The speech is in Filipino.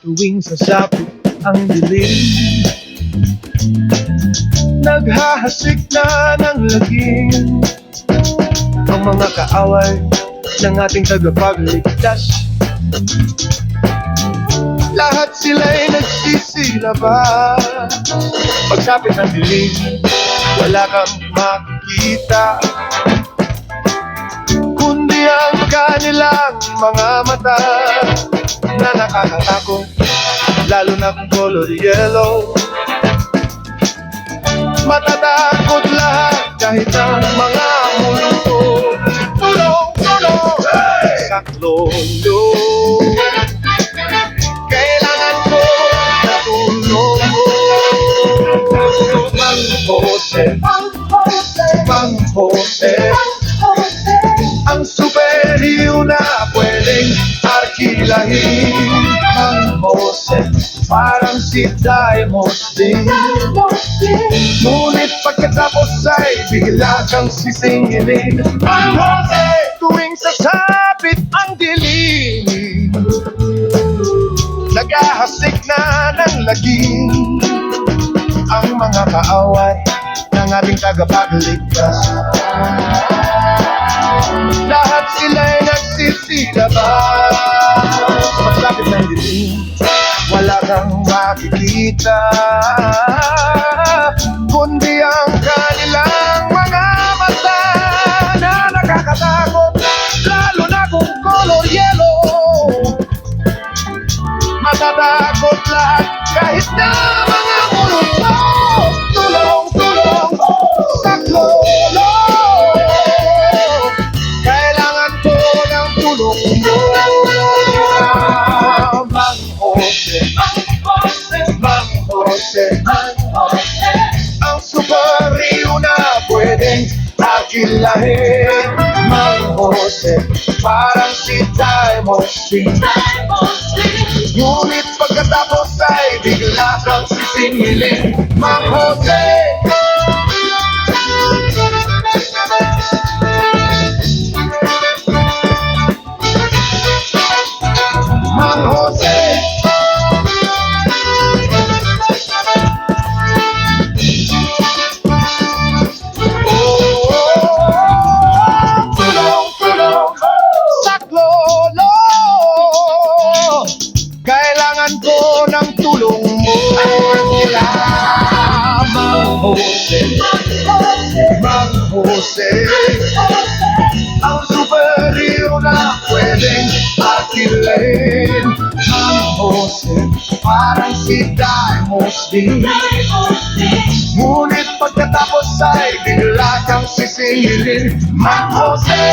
Tuwing sasapit ang dilim, naghahasik na ng lagim ang mga kaaway ng ating tagapagligtas. Lahat sila'y nagsisilabas. Pagsapit ng dilim, wala kang makikita, kundi ang kanilang mga mata na nakakatakot, lalo na kung color yellow. Matatakot lahat kahit ang mga multo. Tulong, tulong, sa lolo. Kailangan ko na tulong mo. Mang Jose, Mang Jose, ang superior na pwedeng arkilahin. Mang Jose, parang si Diamond din. Ngunit pagkatapos ay bigla kang sisingilin. Mang Jose, tuwing sasapit ang dilim, naghahasik na ng lagim ang mga kaaway ng ating tagapagligtas. Lahat sila'y nagsisilabas. Pagsapit ng dilim, wala kang makikita, kundi ang kanilang mga mata na nakakatakot, lalo na kung color yellow. Matatakot lahat kahit na mga multo. Tulong, tulong, sa lolo. Kailangan ko ng tulong mo. Mang Jose, Mang Jose, ang superior na pwedeng akilahin. Mang Jose, parang si Diamond String. Ngunit pagkatapos ay bigla kang sisingilin. Mang Jose, Mang Jose, tulong, tulong, saklolo. Kailangan ko ng tulong mo. Mang Jose, Mang Jose, ang superior na pwedeng akilahin. Mang Jose, parang si Diamond din. Ngunit pagkatapos ay bigla kang sisingilin. Mang Jose,